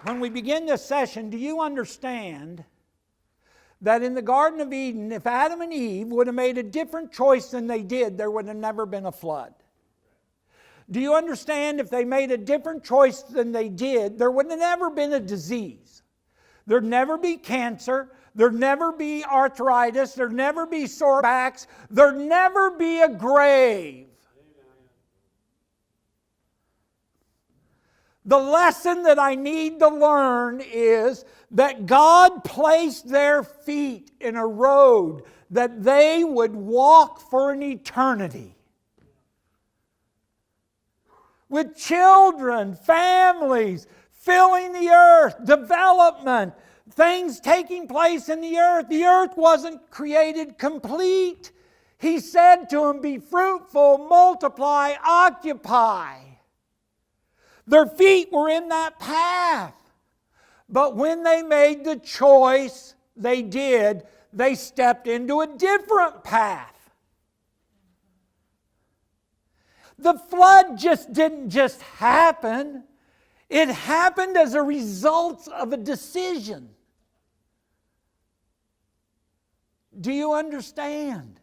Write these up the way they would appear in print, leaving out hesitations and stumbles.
When we begin this session, do you understand that in the Garden of Eden, if Adam and Eve would have made a different choice than they did, there would have never been a flood? Do you understand if they made a different choice than they did, there would have never been a disease? There'd never be cancer. There'd never be arthritis. There'd never be sore backs. There'd never be a grave. The lesson that I need to learn is that God placed their feet in a road that they would walk for an eternity. With children, families, filling the earth, development, things taking place in the earth. The earth wasn't created complete. He said to them, be fruitful, multiply, occupy. Their feet were in that path. But when they made the choice, they stepped into a different path. The flood didn't just happen. It happened as a result of a decision. Do you understand?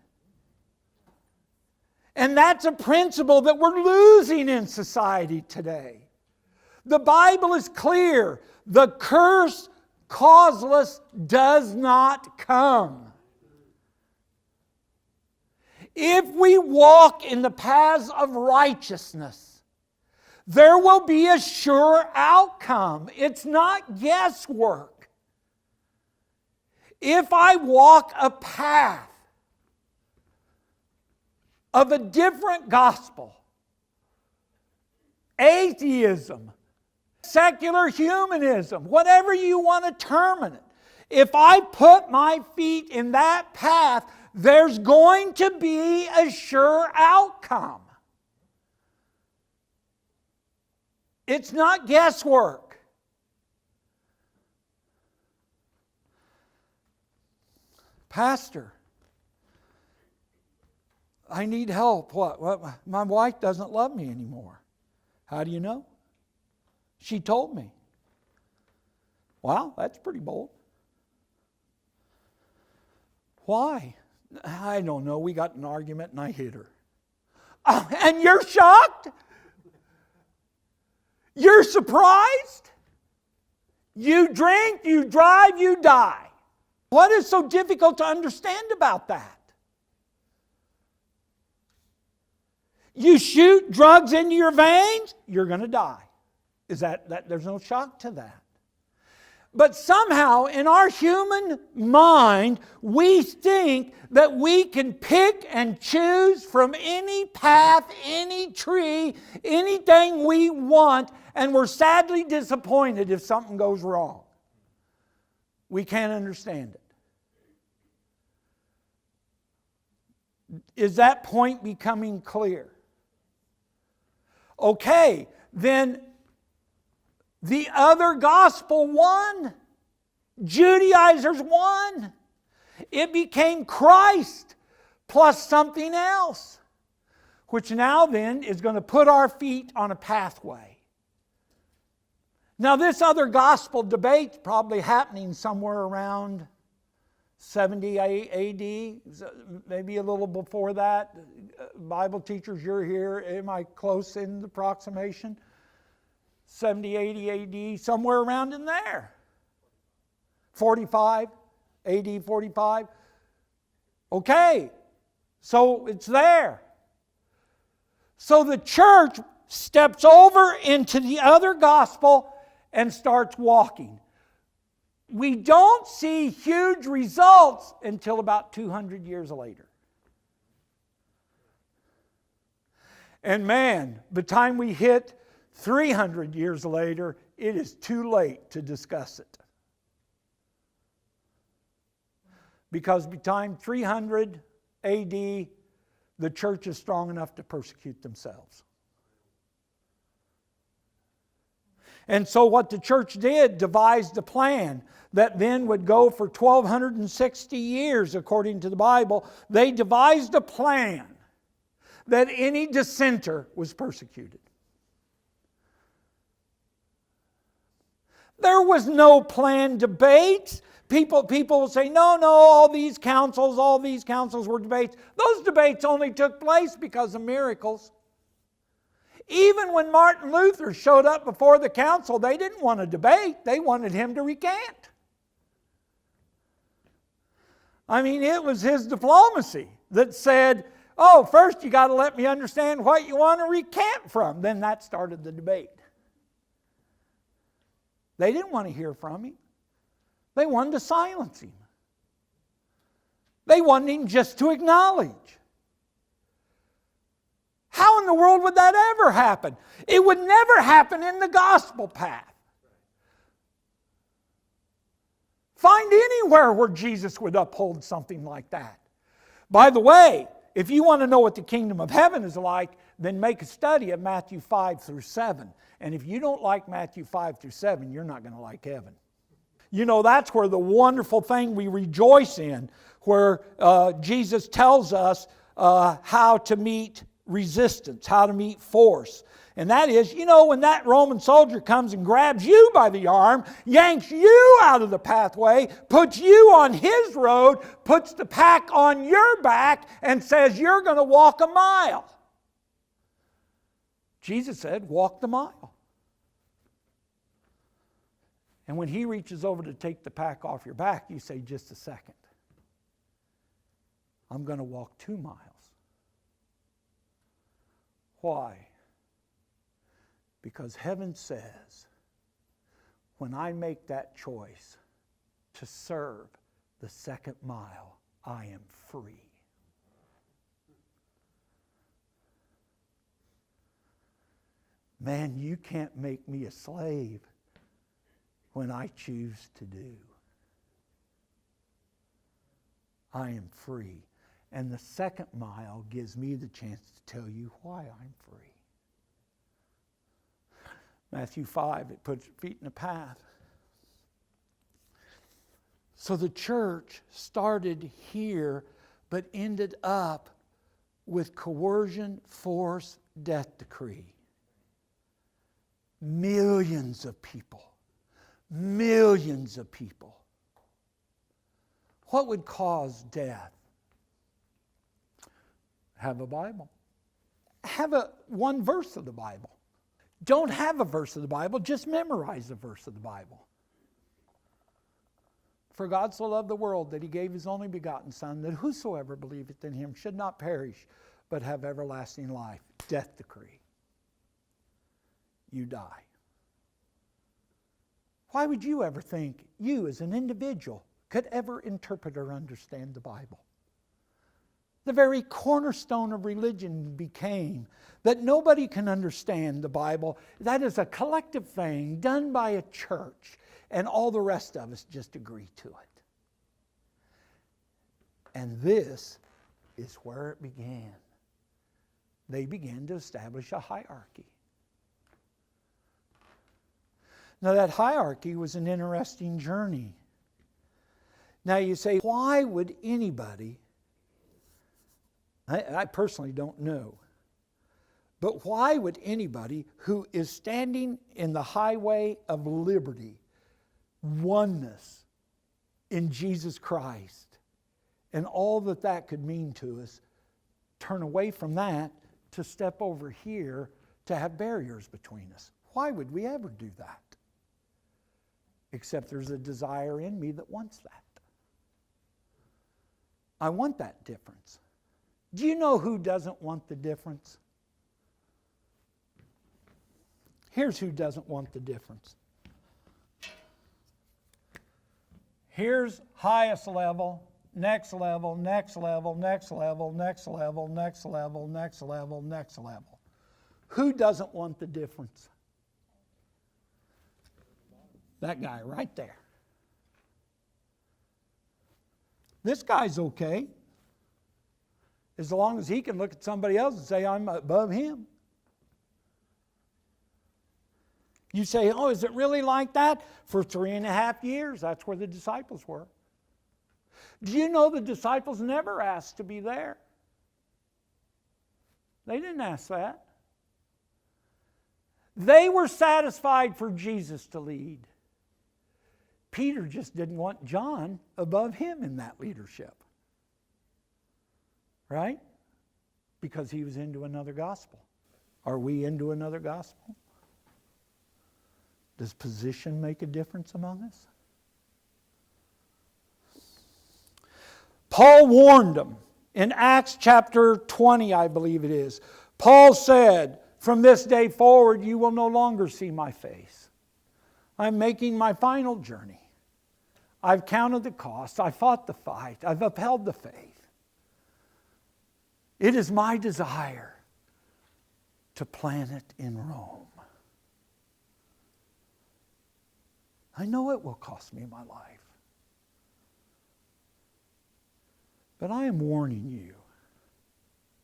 And that's a principle that we're losing in society today. The Bible is clear. The curse causeless does not come. If we walk in the paths of righteousness, there will be a sure outcome. It's not guesswork. If I walk a path of a different gospel, atheism, secular humanism, whatever you want to term it, if I put my feet in that path, there's going to be a sure outcome. It's not guesswork. Pastor, I need help. What? My wife doesn't love me anymore. How do you know? She told me. Wow, that's pretty bold. Why? I don't know. We got in an argument and I hit her. And you're shocked? You're surprised? You drink, you drive, you die. What is so difficult to understand about that? You shoot drugs into your veins, you're going to die. Is that there's no shock to that. But somehow in our human mind, we think that we can pick and choose from any path, any tree, anything we want, and we're sadly disappointed if something goes wrong. We can't understand it. Is that point becoming clear? Okay, then the other gospel won. Judaizers won. It became Christ plus something else, which now then is going to put our feet on a pathway. Now this other gospel debate's probably happening somewhere around 70 A.D., maybe a little before that. Bible teachers, you're here. Am I close in the approximation? 70, 80 A.D., somewhere around in there. 45, A.D. 45. Okay, so it's there. So the church steps over into the other gospel and starts walking. We don't see huge results until about 200 years later. And man, by the time we hit 300 years later, it is too late to discuss it. Because by the time 300 A.D., the church is strong enough to persecute themselves. And so what the church did, devised a plan that then would go for 1,260 years, according to the Bible. They devised a plan that any dissenter was persecuted. There was no planned debates. People will say, no, all these councils were debates. Those debates only took place because of miracles. Even when Martin Luther showed up before the council, they didn't want to debate. They wanted him to recant. I mean, it was his diplomacy that said, oh, first you got to let me understand what you want to recant from. Then that started the debate. They didn't want to hear from him. They wanted to silence him. They wanted him just to acknowledge. How in the world would that ever happen? It would never happen in the gospel path. Find anywhere where Jesus would uphold something like that. By the way, if you want to know what the kingdom of heaven is like, then make a study of Matthew 5 through 7. And if you don't like Matthew 5 through 7, you're not going to like heaven. You know, that's where the wonderful thing we rejoice in, where Jesus tells us how to meet resistance, how to meet force. And that is, you know, when that Roman soldier comes and grabs you by the arm, yanks you out of the pathway, puts you on his road, puts the pack on your back, and says you're going to walk a mile. Jesus said, walk the mile. And when he reaches over to take the pack off your back, you say, just a second. I'm going to walk 2 miles. Why? Because heaven says, when I make that choice to serve the second mile, I am free. Man, you can't make me a slave when I choose to do. I am free. And the second mile gives me the chance to tell you why I'm free. Matthew 5, it puts your feet in the path. So the church started here, but ended up with coercion, force, death decree. Millions of people. Millions of people. What would cause death? Have a Bible. Have one verse of the Bible. Don't have a verse of the Bible, just memorize a verse of the Bible. For God so loved the world that he gave his only begotten Son, that whosoever believeth in him should not perish, but have everlasting life. Death decree. You die. Why would you ever think you as an individual could ever interpret or understand the Bible? The very cornerstone of religion became that nobody can understand the Bible. That is a collective thing done by a church, and all the rest of us just agree to it. And this is where it began. They began to establish a hierarchy. Now that hierarchy was an interesting journey. Now you say, why would anybody, I personally don't know, but why would anybody who is standing in the highway of liberty, oneness in Jesus Christ, and all that that could mean to us, turn away from that to step over here to have barriers between us? Why would we ever do that? Except there's a desire in me that wants that. I want that difference. Do you know who doesn't want the difference? Here's who doesn't want the difference. Here's highest level, next level, next level, next level, next level, next level, next level, next level. Who doesn't want the difference? That guy right there. This guy's okay, as long as he can look at somebody else and say, I'm above him. You say, oh, is it really like that? For 3.5 years, that's where the disciples were. Do you know the disciples never asked to be there? They didn't ask that. They were satisfied for Jesus to lead. Peter just didn't want John above him in that leadership. Right? Because he was into another gospel. Are we into another gospel? Does position make a difference among us? Paul warned them in Acts chapter 20, I believe it is. Paul said, "From this day forward you will no longer see my face. I'm making my final journey. I've counted the cost. I fought the fight. I've upheld the faith. It is my desire to plant it in Rome. I know it will cost me my life. But I am warning you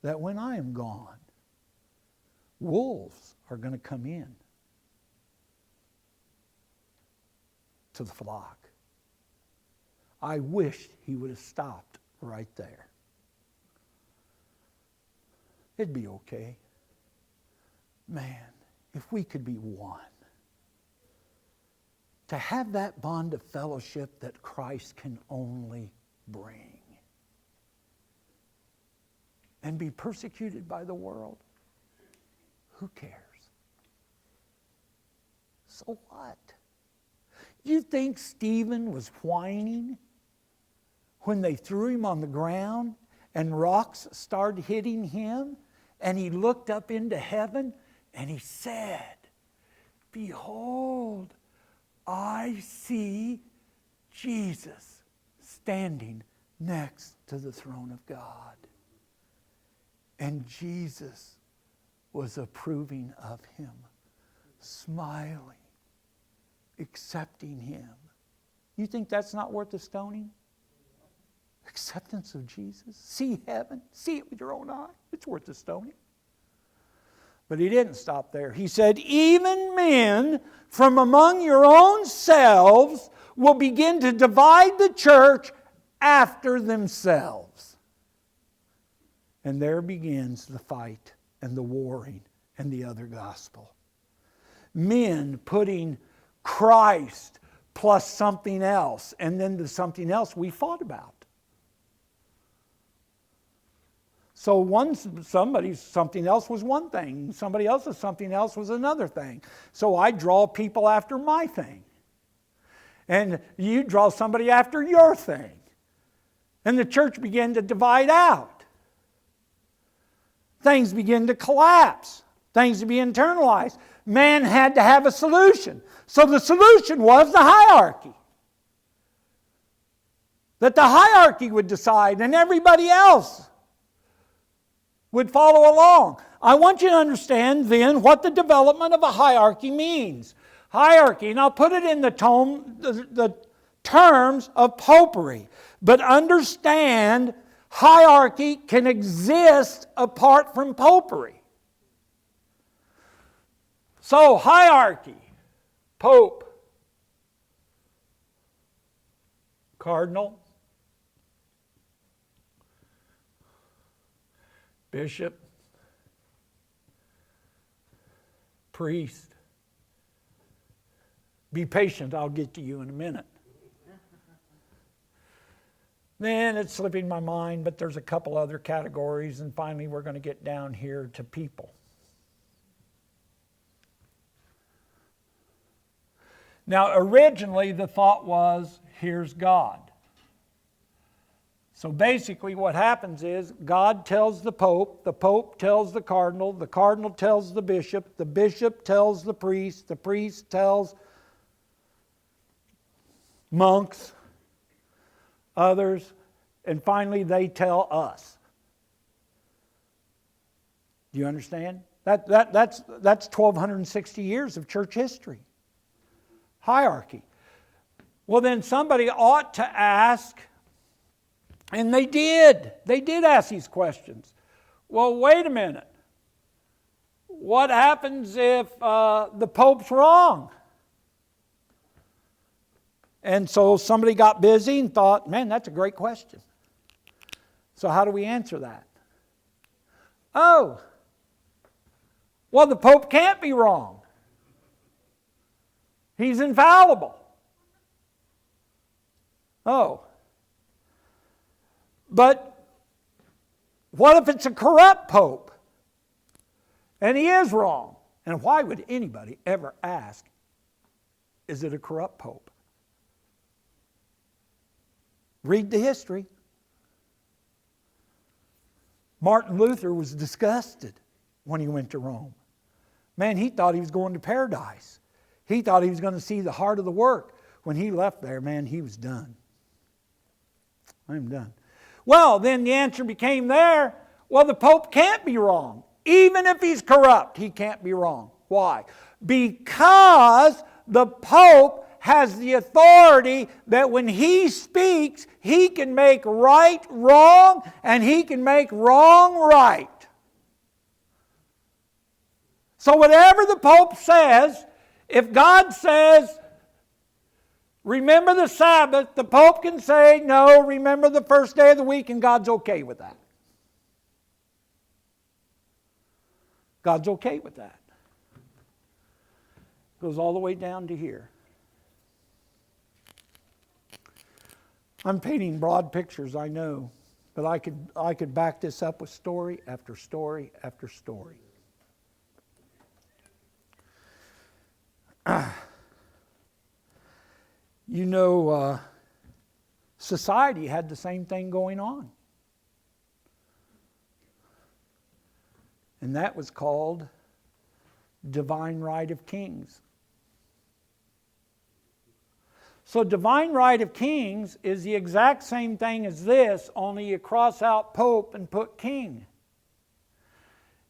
that when I am gone, wolves are going to come in to the flock." I wish he would have stopped right there. It'd be okay. Man, if we could be one. To have that bond of fellowship that Christ can only bring. And be persecuted by the world. Who cares? So what? You think Stephen was whining when they threw him on the ground and rocks started hitting him and he looked up into heaven and he said, "Behold, I see Jesus standing next to the throne of God." And Jesus was approving of him, smiling, accepting him. You think that's not worth the stoning? Acceptance of Jesus. See heaven. See it with your own eye. It's worth the stoning. But he didn't stop there. He said, "Even men from among your own selves will begin to divide the church after themselves." And there begins the fight and the warring and the other gospel. Men putting Christ plus something else, and then the something else we fought about. So somebody's something else was one thing, somebody else's something else was another thing. So I draw people after my thing. And you draw somebody after your thing. And the church began to divide out. Things begin to collapse. Things to be internalized. Man had to have a solution. So the solution was the hierarchy. That the hierarchy would decide and everybody else would follow along. I want you to understand then what the development of a hierarchy means. Hierarchy, and I'll put it in the terms of popery. But understand, hierarchy can exist apart from popery. So, hierarchy, pope, cardinal, bishop, priest. Be patient, I'll get to you in a minute. Then it's slipping my mind, but there's a couple other categories, and finally we're going to get down here to people. Now, originally the thought was, here's God. So basically what happens is God tells the Pope tells the Cardinal tells the Bishop tells the priest tells monks, others, and finally they tell us. Do you understand? That's 1,260 years of church history. Hierarchy. Well, then somebody ought to ask, and they did. They did ask these questions. Well, wait a minute. What happens if the Pope's wrong? And so somebody got busy and thought, man, that's a great question. So how do we answer that? Oh, well, the Pope can't be wrong. He's infallible. Oh. But what if it's a corrupt pope? And he is wrong. And why would anybody ever ask, is it a corrupt pope? Read the history. Martin Luther was disgusted when he went to Rome. Man, he thought he was going to paradise. He thought he was going to see the heart of the work. When he left there, man, he was done. I'm done. Well, then the answer became there, well, the Pope can't be wrong. Even if he's corrupt, he can't be wrong. Why? Because the Pope has the authority that when he speaks, he can make right wrong and he can make wrong right. So whatever the Pope says, if God says, remember the Sabbath, the Pope can say, no, remember the first day of the week, and God's okay with that. God's okay with that. Goes all the way down to here. I'm painting broad pictures, I know, but I could back this up with story after story after story. You know, society had the same thing going on. And that was called divine right of kings. So divine right of kings is the exact same thing as this, only you cross out pope and put king.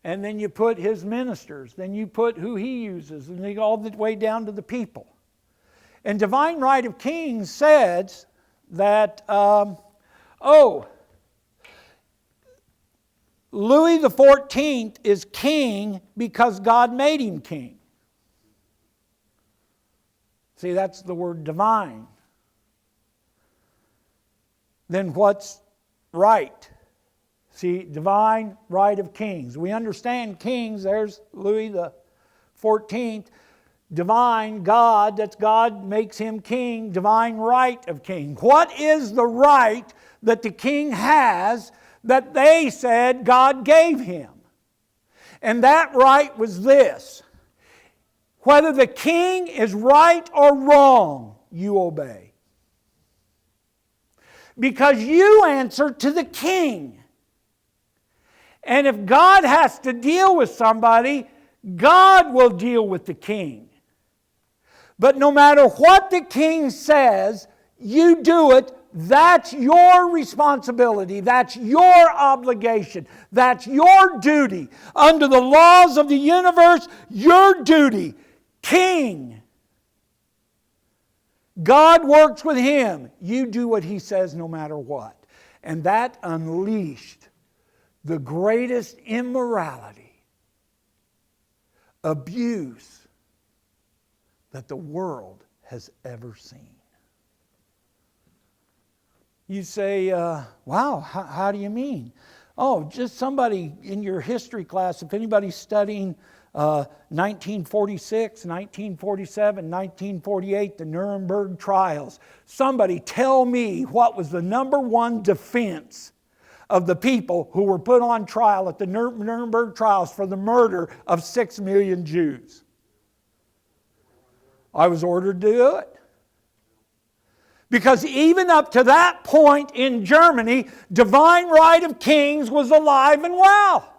And then you put his ministers. Then you put who he uses. And they go all the way down to the people. And divine right of kings says that, Louis XIV is king because God made him king. See, that's the word divine. Then what's right? See, divine right of kings. We understand kings, there's Louis the 14th. Divine, God, that's God makes him king. Divine right of king. What is the right that the king has that they said God gave him? And that right was this. Whether the king is right or wrong, you obey. Because you answer to the king. And if God has to deal with somebody, God will deal with the king. But no matter what the king says, you do it. That's your responsibility. That's your obligation. That's your duty. Under the laws of the universe, your duty. King. God works with him. You do what he says no matter what. And that unleashed the greatest immorality, abuse that the world has ever seen. You say, wow, how do you mean? Oh, just somebody in your history class, if anybody's studying 1946, 1947, 1948, the Nuremberg trials, somebody tell me what was the number one defense of the people who were put on trial at the Nuremberg trials for the murder of 6 million Jews. I was ordered to do it. Because even up to that point in Germany, divine right of kings was alive and well.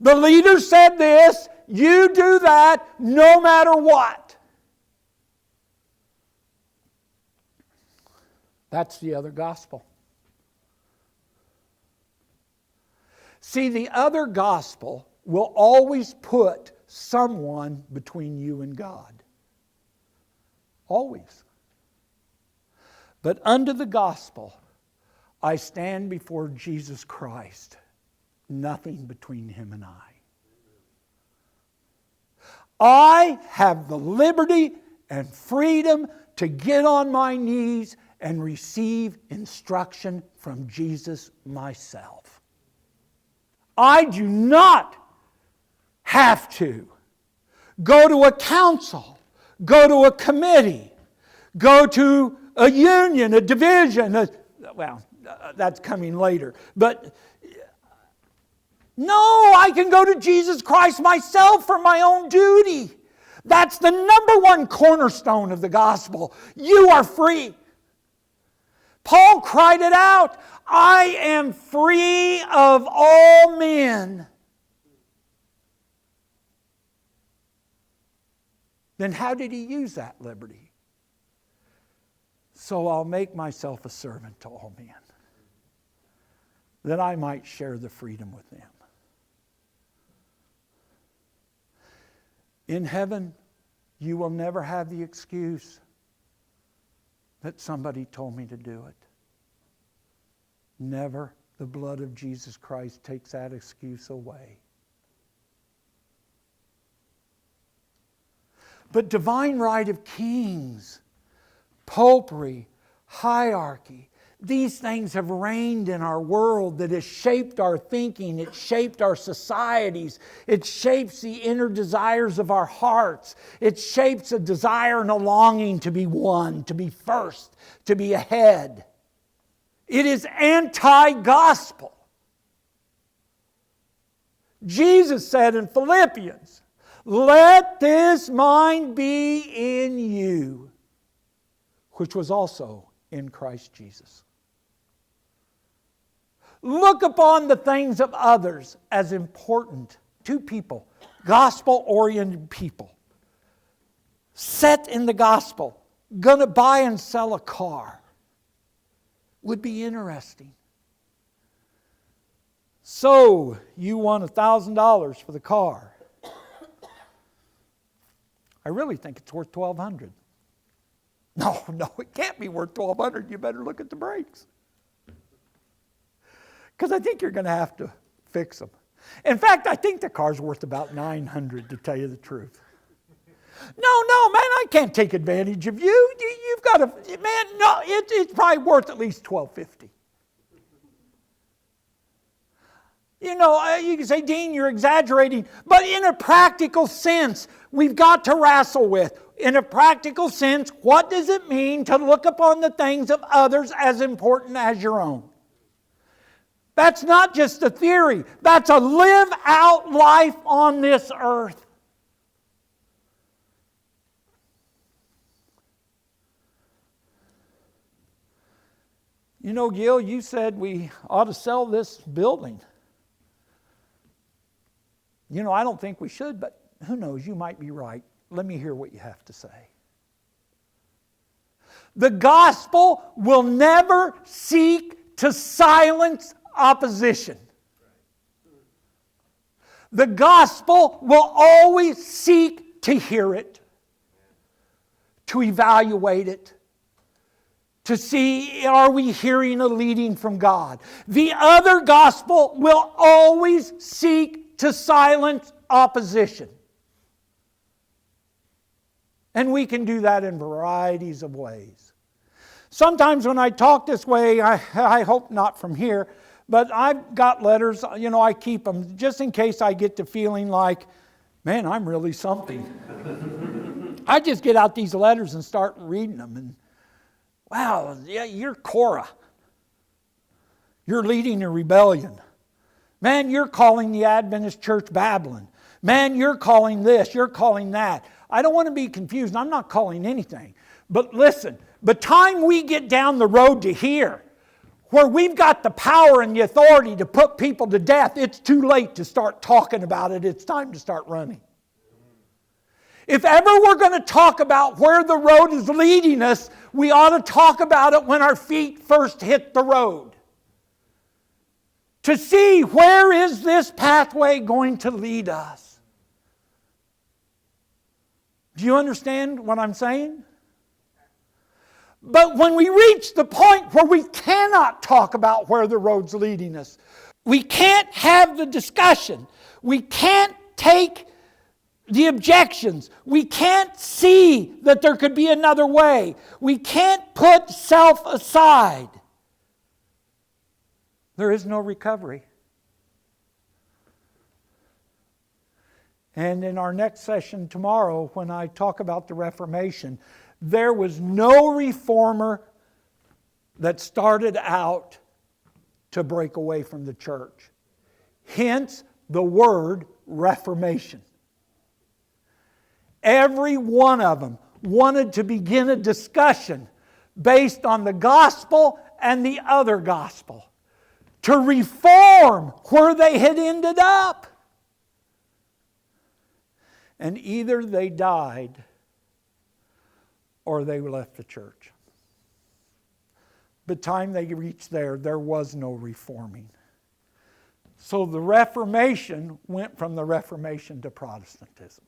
The leader said this, you do that no matter what. That's the other gospel. See, the other gospel will always put someone between you and God. Always. But under the gospel, I stand before Jesus Christ. Nothing between him and I. I have the liberty and freedom to get on my knees and receive instruction from Jesus myself. I do not have to go to a council, go to a committee, go to a union, a division. That's coming later. But no, I can go to Jesus Christ myself for my own duty. That's the number one cornerstone of the gospel. You are free. Paul cried it out, I am free of all men. Then how did he use that liberty? So I'll make myself a servant to all men, that I might share the freedom with them. In heaven, you will never have the excuse that somebody told me to do it. Never. The blood of Jesus Christ takes that excuse away. But divine right of kings, popery, hierarchy, these things have reigned in our world that has shaped our thinking. It shaped our societies. It shapes the inner desires of our hearts. It shapes a desire and a longing to be one, to be first, to be ahead. It is anti-gospel. Jesus said in Philippians, let this mind be in you, which was also in Christ Jesus. Look upon the things of others as important to people, gospel-oriented people. Set in the gospel, gonna buy and sell a car. Would be interesting. So, you won $1,000 for the car. I really think it's worth $1,200. No, it can't be worth $1,200. You better look at the brakes. Because I think you're going to have to fix them. In fact, I think the car's worth about $900, to tell you the truth. No, man, I can't take advantage of you. You've got to, man, no, it's probably worth at least $1,250. You know, you can say, Dean, you're exaggerating. But in a practical sense, we've got to wrestle with. In a practical sense, what does it mean to look upon the things of others as important as your own? That's not just a theory. That's a live out life on this earth. You know, Gil, you said we ought to sell this building. You know, I don't think we should, but who knows, you might be right. Let me hear what you have to say. The gospel will never seek to silence opposition. The gospel will always seek to hear it, to evaluate it, to see, are we hearing a leading from God? The other gospel will always seek to silence opposition. And we can do that in varieties of ways. Sometimes when I talk this way, I hope not from here, but I've got letters, you know, I keep them just in case I get to feeling like, man, I'm really something. I just get out these letters and start reading them, and wow, yeah, you're Korah. You're leading a rebellion. Man, you're calling the Adventist Church Babylon. Man, you're calling this, you're calling that. I don't want to be confused. I'm not calling anything. But listen, by the time we get down the road to here, where we've got the power and the authority to put people to death, it's too late to start talking about it. It's time to start running. If ever we're going to talk about where the road is leading us, we ought to talk about it when our feet first hit the road. To see where is this pathway going to lead us. Do you understand what I'm saying? But when we reach the point where we cannot talk about where the road's leading us, we can't have the discussion, we can't take the objections, we can't see that there could be another way, we can't put self aside, there is no recovery. And in our next session tomorrow, when I talk about the Reformation, there was no reformer that started out to break away from the church. Hence the word Reformation. Every one of them wanted to begin a discussion based on the gospel and the other gospel, to reform where they had ended up. And either they died or they left the church. By the time they reached there was no reforming. So the Reformation went from the Reformation to Protestantism.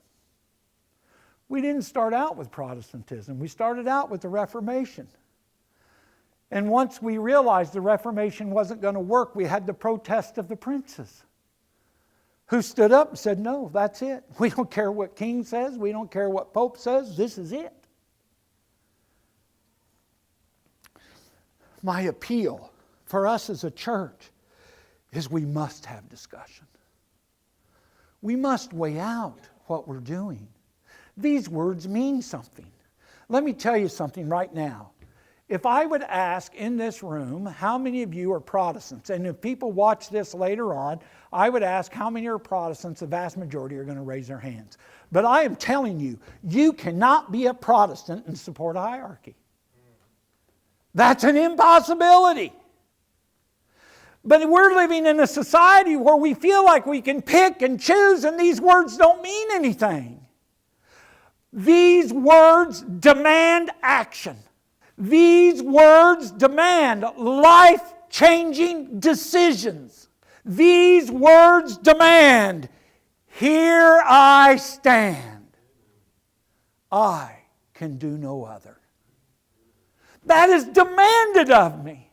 We didn't start out with Protestantism. We started out with the Reformation. And once we realized the Reformation wasn't going to work, we had the protest of the princes, who stood up and said, no, that's it. We don't care what king says. We don't care what pope says. This is it. My appeal for us as a church is we must have discussion. We must weigh out what we're doing. These words mean something. Let me tell you something right now. If I would ask in this room, how many of you are Protestants? And if people watch this later on, I would ask how many are Protestants. The vast majority are going to raise their hands. But I am telling you, you cannot be a Protestant and support a hierarchy. That's an impossibility. But we're living in a society where we feel like we can pick and choose, and these words don't mean anything. These words demand action. These words demand life-changing decisions. These words demand, here I stand. I can do no other. That is demanded of me.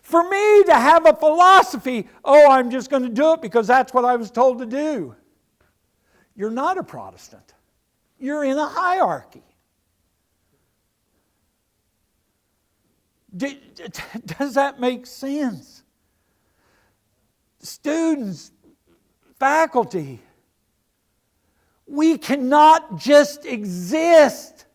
For me to have a philosophy, I'm just going to do it because that's what I was told to do. You're not a Protestant. You're in a hierarchy. Does that make sense? Students, faculty, we cannot just exist.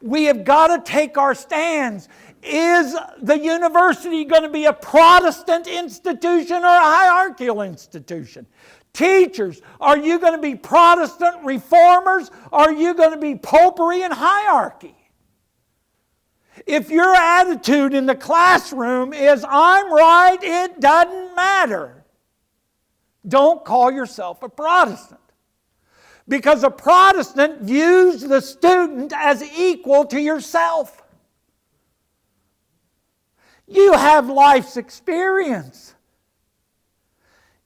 We have got to take our stands. Is the university going to be a Protestant institution or a hierarchical institution? Teachers, are you going to be Protestant reformers? Or are you going to be popery and hierarchy? If your attitude in the classroom is, I'm right, it doesn't matter, don't call yourself a Protestant. Because a Protestant views the student as equal to yourself. You have life's experience.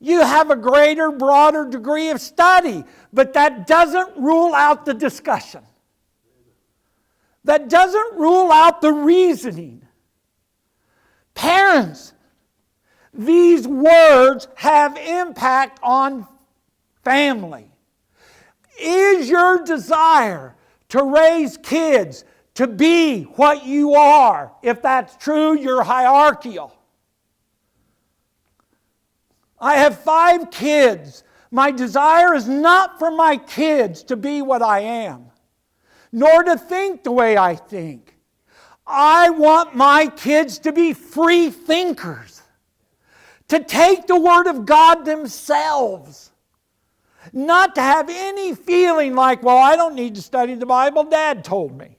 You have a greater, broader degree of study, but that doesn't rule out the discussion. That doesn't rule out the reasoning. Parents, these words have impact on family. Is your desire to raise kids to be what you are? If that's true, you're hierarchical. I have 5 kids. My desire is not for my kids to be what I am, nor to think the way I think. I want my kids to be free thinkers, to take the Word of God themselves, not to have any feeling like, well, I don't need to study the Bible, Dad told me.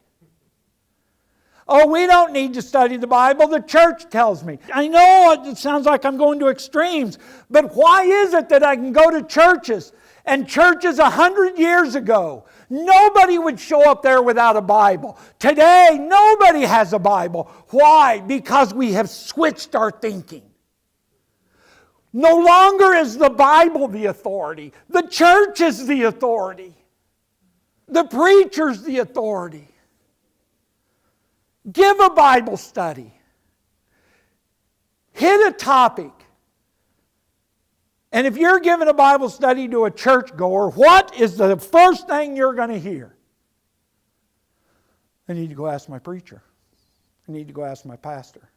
Oh, we don't need to study the Bible, the church tells me. I know it sounds like I'm going to extremes, but why is it that I can go to churches, and churches 100 years ago, nobody would show up there without a Bible. Today, nobody has a Bible. Why? Because we have switched our thinking. No longer is the Bible the authority. The church is the authority. The preacher's the authority. Give a Bible study. Hit a topic. And if you're giving a Bible study to a churchgoer, what is the first thing you're going to hear? I need to go ask my preacher. I need to go ask my pastor.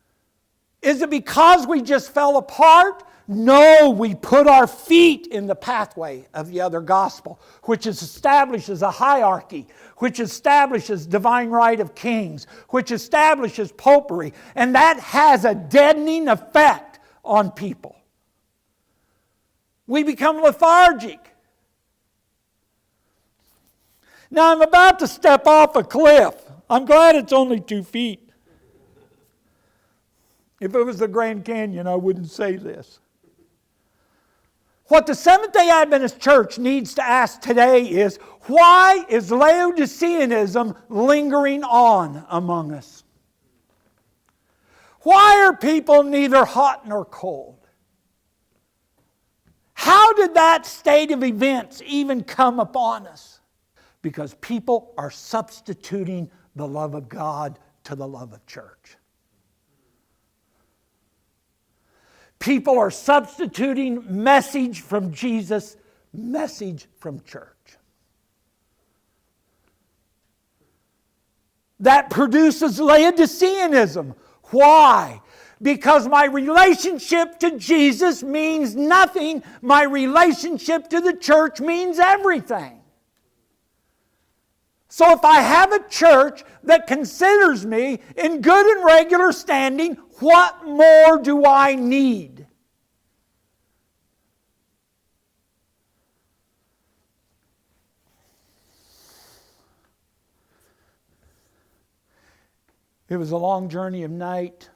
Is it because we just fell apart? No, we put our feet in the pathway of the other gospel, which establishes a hierarchy, which establishes divine right of kings, which establishes popery, and that has a deadening effect on people. We become lethargic. Now I'm about to step off a cliff. I'm glad it's only 2 feet. If it was the Grand Canyon, I wouldn't say this. What the Seventh-day Adventist Church needs to ask today is, why is Laodiceanism lingering on among us? Why are people neither hot nor cold? How did that state of events even come upon us? Because people are substituting the love of God to the love of church. People are substituting message from Jesus, message from church. That produces Laodiceanism. Why? Because my relationship to Jesus means nothing. My relationship to the church means everything. So if I have a church that considers me in good and regular standing, what more do I need? It was a long journey of night.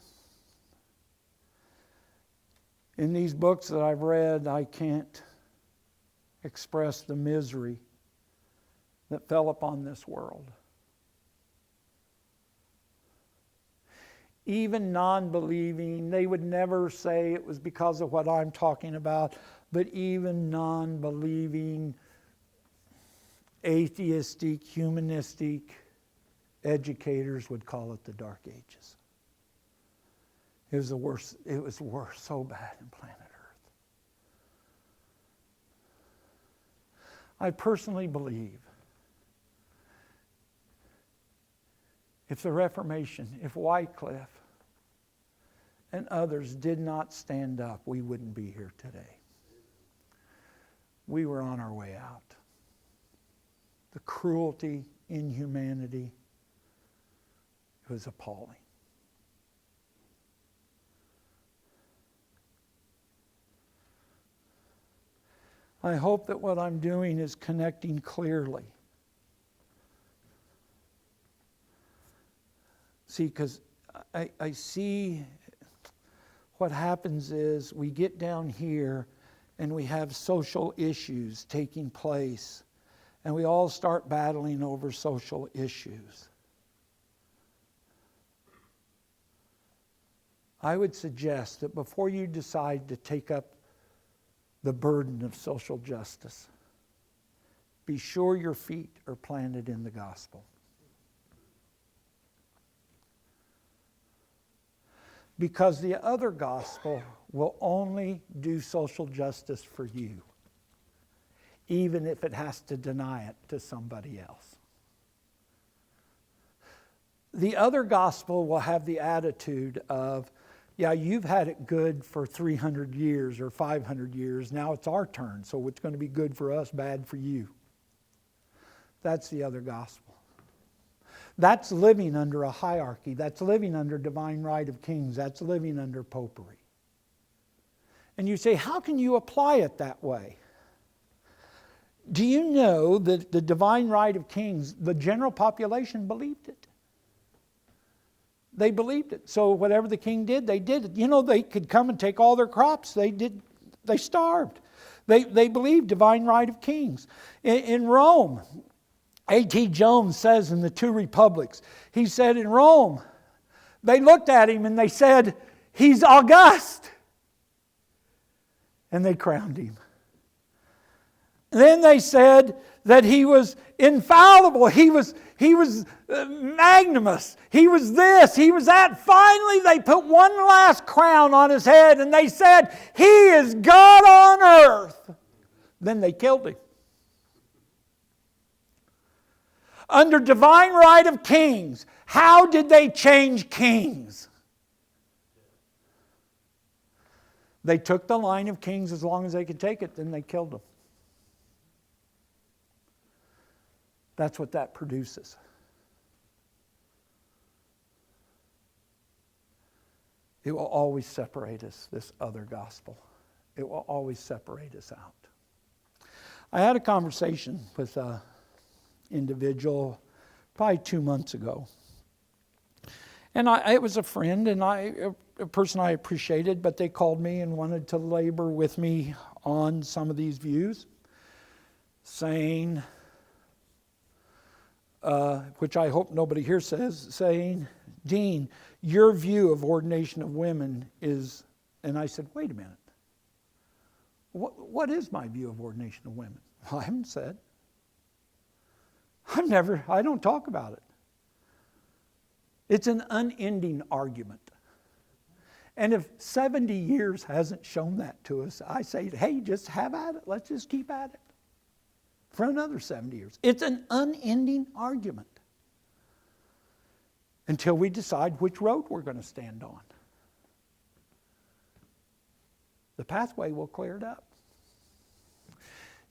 In these books that I've read, I can't express the misery that fell upon this world. Even non-believing, they would never say it was because of what I'm talking about, but even non-believing, atheistic, humanistic educators would call it the Dark Ages. It was worse so bad in planet Earth. I personally believe if the Reformation, if Wycliffe and others did not stand up, we wouldn't be here today. We were on our way out. The cruelty, inhumanity, it was appalling. I hope that what I'm doing is connecting clearly. See, because I see what happens is we get down here and we have social issues taking place, and we all start battling over social issues. I would suggest that before you decide to take up the burden of social justice, be sure your feet are planted in the gospel. Because the other gospel will only do social justice for you, even if it has to deny it to somebody else. The other gospel will have the attitude of, yeah, you've had it good for 300 years or 500 years. Now it's our turn, so it's going to be good for us, bad for you. That's the other gospel. That's living under a hierarchy. That's living under divine right of kings. That's living under popery. And you say, how can you apply it that way? Do you know that the divine right of kings, the general population believed it? They believed it. So whatever the king did, they did it. You know, they could come and take all their crops. They starved. They believed divine right of kings. In Rome, A.T. Jones says in the Two Republics, he said in Rome, they looked at him and they said, he's august. And they crowned him. Then they said that he was infallible. He was magnanimous. He was this. He was that. Finally, they put one last crown on his head and they said, he is God on earth. Then they killed him. Under divine right of kings, how did they change kings? They took the line of kings as long as they could take it, then they killed them. That's what that produces. It will always separate us, this other gospel. It will always separate us out. I had a conversation with an individual probably 2 months ago. And it was a friend and a person I appreciated, but they called me and wanted to labor with me on some of these views, saying, which I hope nobody here says, saying, Dean, your view of ordination of women is, and I said, wait a minute. What is my view of ordination of women? Well, I haven't said. I don't talk about it. It's an unending argument. And if 70 years hasn't shown that to us, I say, hey, just have at it. Let's just keep at it for another 70 years. It's an unending argument until we decide which road we're going to stand on. The pathway will clear it up.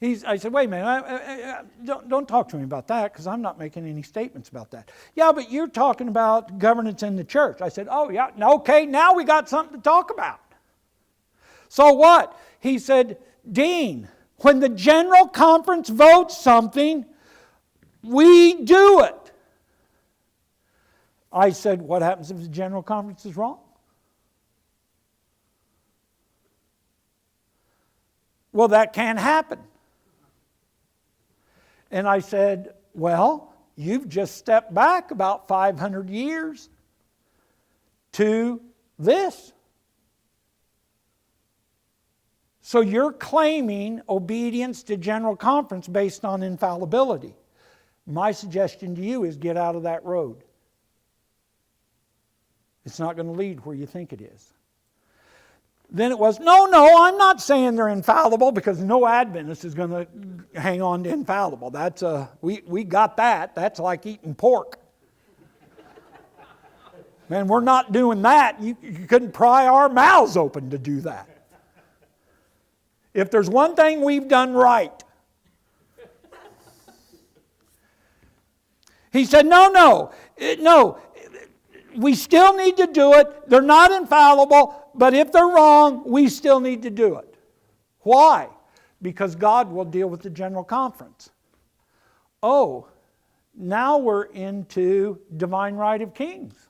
I said, wait a minute, don't talk to me about that because I'm not making any statements about that. Yeah, but you're talking about governance in the church. I said, oh yeah, okay, now we got something to talk about. So what? He said, Dean, when the general conference votes something, we do it. I said, what happens if the general conference is wrong? Well, that can't happen. And I said, well, you've just stepped back about 500 years to this. So you're claiming obedience to general conference based on infallibility. My suggestion to you is get out of that road. It's not going to lead where you think it is. Then it was, no, I'm not saying they're infallible because no Adventist is going to hang on to infallible. That's we got that. That's like eating pork. Man, we're not doing that. You couldn't pry our mouths open to do that. If there's one thing we've done right. He said, no. We still need to do it. They're not infallible, but if they're wrong, we still need to do it. Why? Because God will deal with the general conference. Oh, now we're into divine right of kings.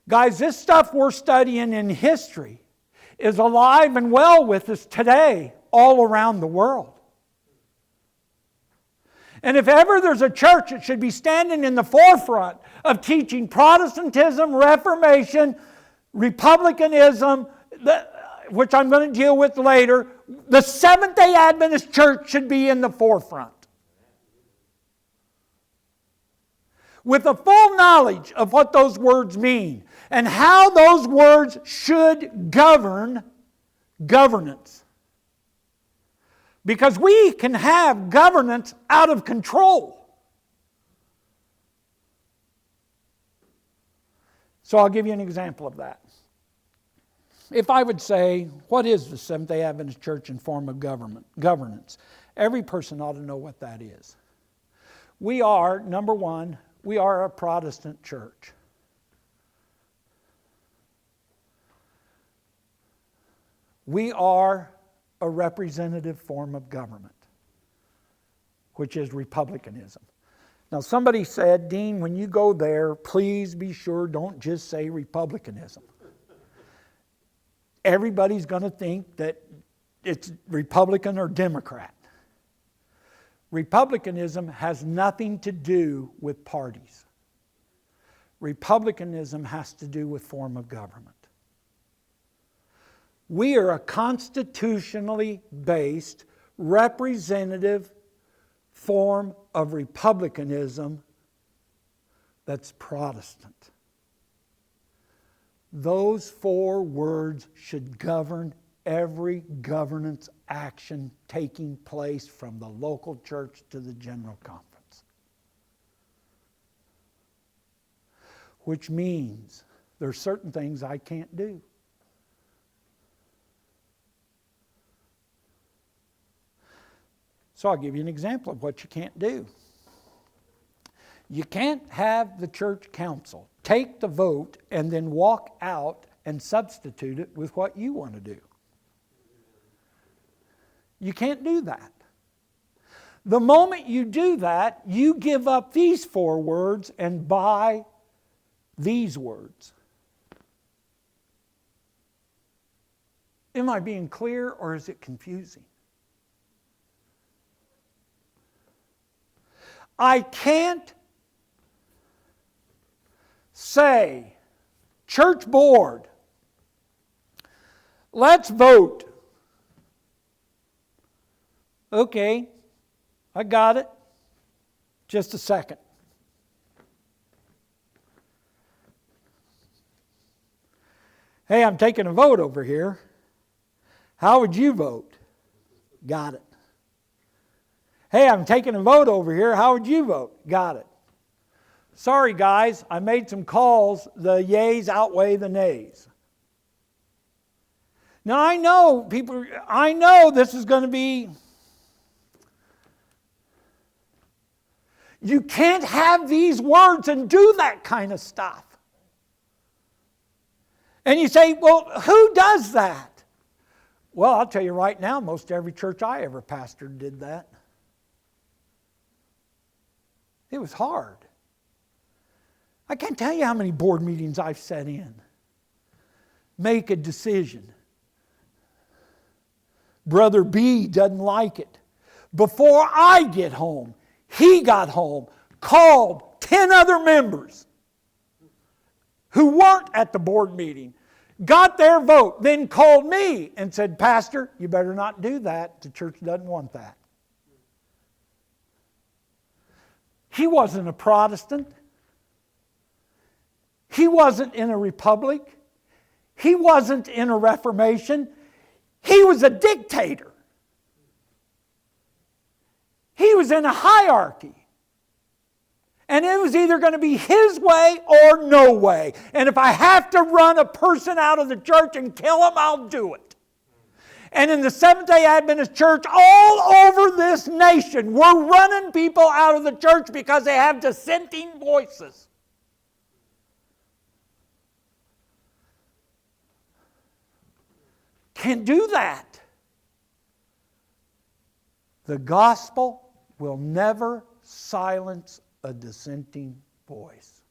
Guys, this stuff we're studying in history is alive and well with us today all around the world. And if ever there's a church that should be standing in the forefront of teaching Protestantism, Reformation, Republicanism, which I'm going to deal with later, the Seventh-day Adventist Church should be in the forefront. With a full knowledge of what those words mean and how those words should govern governance. Because we can have governance out of control. So I'll give you an example of that. If I would say, what is the Seventh-day Adventist Church in form of governance? Every person ought to know what that is. We are, number one, we are a Protestant church. We are a representative form of government, which is republicanism. Now somebody said, Dean, when you go there, please be sure don't just say republicanism. Everybody's going to think that it's Republican or Democrat. Republicanism has nothing to do with parties. Republicanism has to do with form of government. We are a constitutionally based, representative form of republicanism that's Protestant. Those four words should govern every governance action taking place from the local church to the general conference. Which means There's certain things I can't do. So I'll give you an example of what you can't do. You can't have the church council take the vote and then walk out and substitute it with what you want to do. You can't do that. The moment you do that, you give up these 4 words and buy these words. Am I being clear, or is it confusing? I can't say, church board, let's vote. Okay, I got it. Just a second. Hey, I'm taking a vote over here. How would you vote? Got it. Hey, I'm taking a vote over here. How would you vote? Got it. Sorry, guys, I made some calls. The yays outweigh the nays. Now, I know this is going to be... You can't have these words and do that kind of stuff. And you say, well, who does that? Well, I'll tell you right now, most every church I ever pastored did that. It was hard. I can't tell you how many board meetings I've sat in. Make a decision. Brother B doesn't like it. Before I get home, he got home, called 10 other members who weren't at the board meeting, got their vote, then called me and said, Pastor, you better not do that. The church doesn't want that. He wasn't a Protestant. He wasn't in a republic. He wasn't in a Reformation. He was a dictator. He was in a hierarchy. And it was either going to be his way or no way. And if I have to run a person out of the church and kill him, I'll do it. And in the Seventh-day Adventist Church all over this nation, we're running people out of the church because they have dissenting voices. Can't do that. The gospel will never silence a dissenting voice.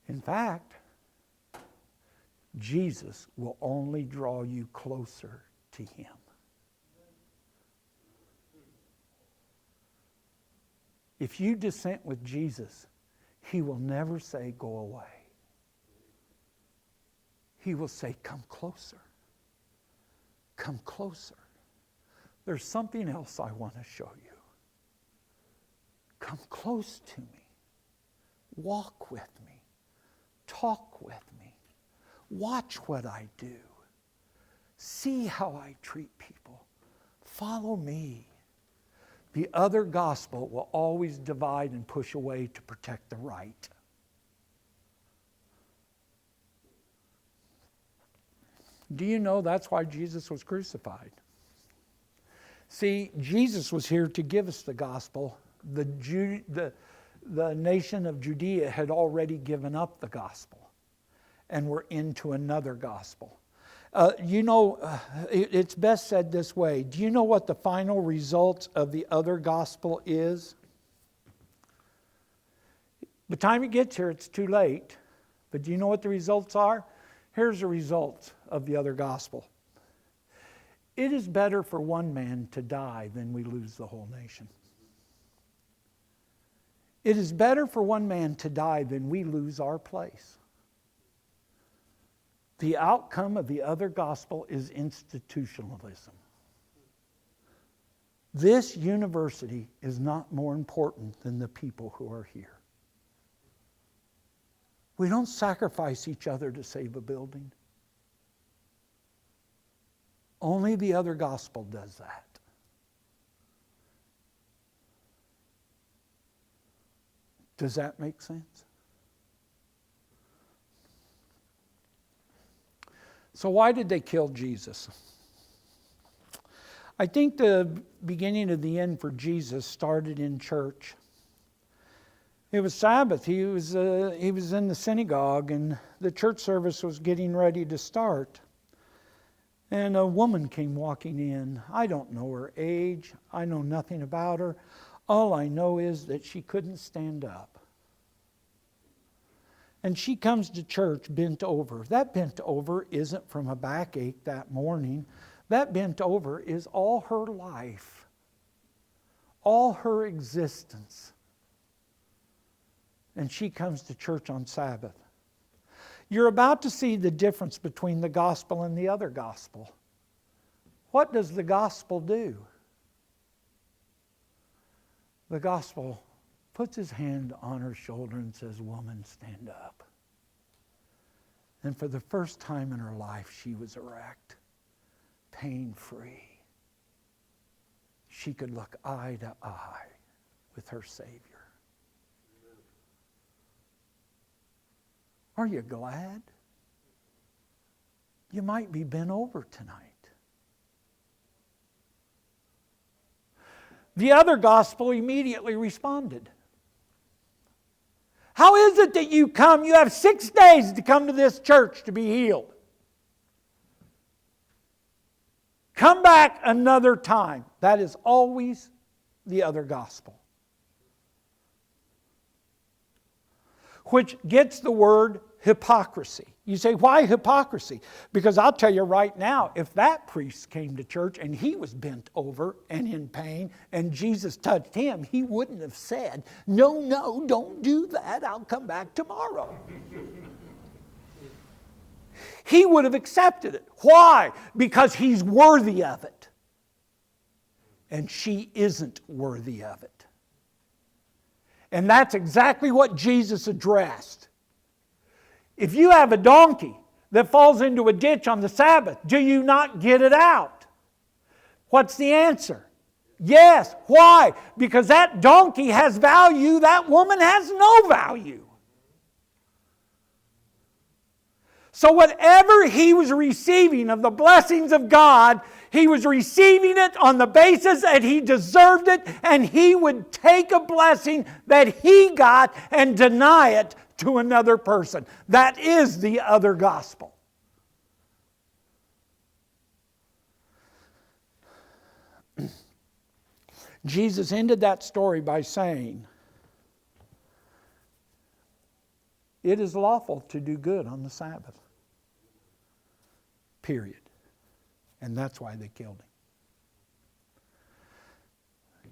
In fact, Jesus will only draw you closer to Him. If you dissent with Jesus, He will never say, go away. He will say, come closer. Come closer. There's something else I want to show you. Come close to me. Walk with me. Talk with me. Watch what I do. See how I treat people. Follow me. The other gospel will always divide and push away to protect the right. Do you know that's why Jesus was crucified? See, Jesus was here to give us the gospel. The nation of Judea had already given up the gospel and were into another gospel. It's best said this way. Do you know what the final result of the other gospel is? By the time it gets here, it's too late. But do you know what the results are? Here's the results of the other gospel. It is better for one man to die than we lose the whole nation. It is better for one man to die than we lose our place. The outcome of the other gospel is institutionalism. This university is not more important than the people who are here. We don't sacrifice each other to save a building. Only the other gospel does that. Does that make sense? So why did they kill Jesus? I think the beginning of the end for Jesus started in church. It was Sabbath. He was in the synagogue, and the church service was getting ready to start. And a woman came walking in. I don't know her age. I know nothing about her. All I know is that she couldn't stand up. And she comes to church bent over. That bent over isn't from a backache that morning. That bent over is all her life, all her existence. And she comes to church on Sabbath. You're about to see the difference between the gospel and the other gospel. What does the gospel do? The gospel puts his hand on her shoulder and says, "Woman, stand up." And for the first time in her life, she was erect, pain-free. She could look eye to eye with her Savior. Are you glad? You might be bent over tonight. The other gospel immediately responded. How is it that you come? You have 6 days to come to this church to be healed. Come back another time. That is always the other gospel. Which gets the word hypocrisy. You say, why hypocrisy? Because I'll tell you right now, if that priest came to church and he was bent over and in pain and Jesus touched him, he wouldn't have said, no, don't do that. I'll come back tomorrow. He would have accepted it. Why? Because he's worthy of it. And she isn't worthy of it. And that's exactly what Jesus addressed. If you have a donkey that falls into a ditch on the Sabbath, do you not get it out? What's the answer? Yes. Why? Because that donkey has value, that woman has no value. So whatever he was receiving of the blessings of God, he was receiving it on the basis that he deserved it, and he would take a blessing that he got and deny it to another person. That is the other gospel. Jesus ended that story by saying, "It is lawful to do good on the Sabbath." Period. And that's why they killed him.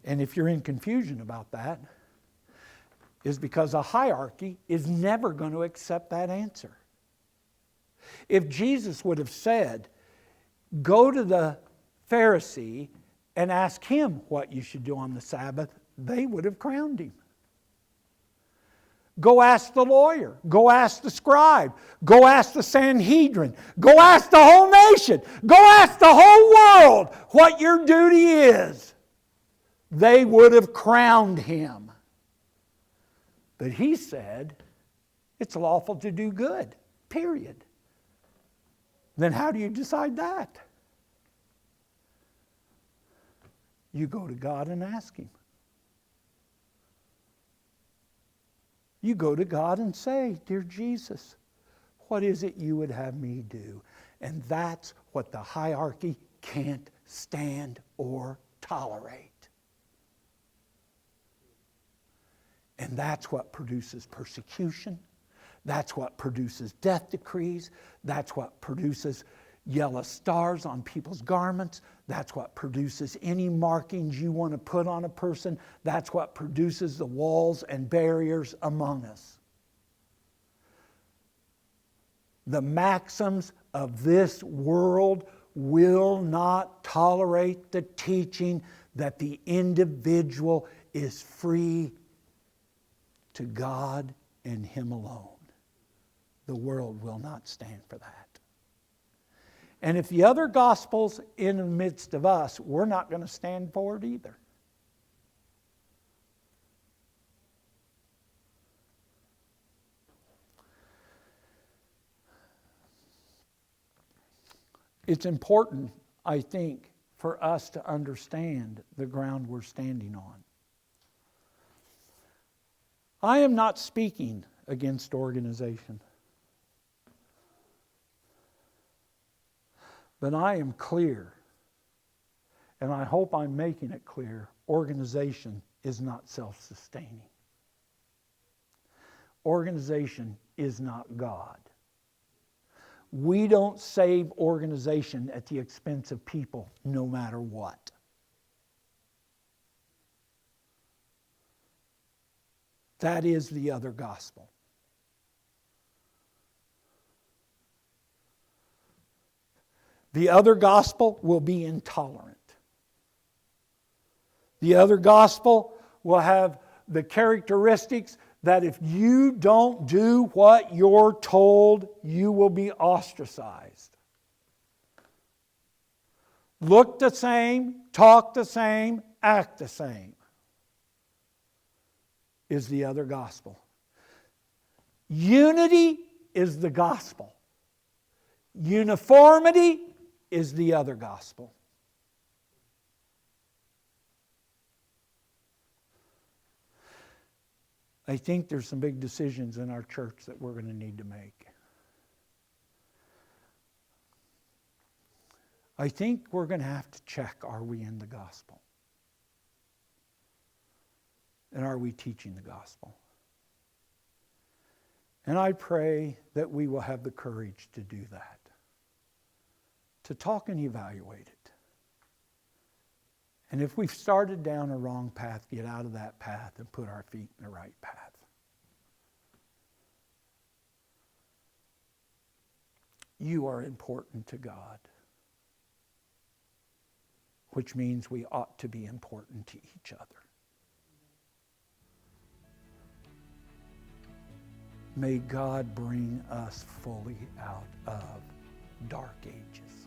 And if you're in confusion about that, is because a hierarchy is never going to accept that answer. If Jesus would have said, go to the Pharisee and ask him what you should do on the Sabbath, they would have crowned him. Go ask the lawyer. Go ask the scribe. Go ask the Sanhedrin. Go ask the whole nation. Go ask the whole world what your duty is. They would have crowned him. But he said, it's lawful to do good, period. Then how do you decide that? You go to God and ask him. You go to God and say, "Dear Jesus, what is it you would have me do?" And that's what the hierarchy can't stand or tolerate. And that's what produces persecution. That's what produces death decrees. That's what produces yellow stars on people's garments. That's what produces any markings you want to put on a person. That's what produces the walls and barriers among us. The maxims of this world will not tolerate the teaching that the individual is free to God and Him alone. The world will not stand for that. And if the other gospel's in the midst of us, we're not going to stand for it either. It's important, I think, for us to understand the ground we're standing on. I am not speaking against organization. But I am clear, and I hope I'm making it clear, organization is not self-sustaining. Organization is not God. We don't save organization at the expense of people, no matter what. That is the other gospel. The other gospel will be intolerant. The other gospel will have the characteristics that if you don't do what you're told, you will be ostracized. Look the same, talk the same, act the same is the other gospel. Unity is the gospel. Uniformity is the other gospel. I think there's some big decisions in our church that we're going to need to make. I think we're going to have to check, are we in the gospel? And are we teaching the gospel? And I pray that we will have the courage to do that. To talk and evaluate it. And if we've started down a wrong path, get out of that path and put our feet in the right path. You are important to God, which means we ought to be important to each other. May God bring us fully out of dark ages.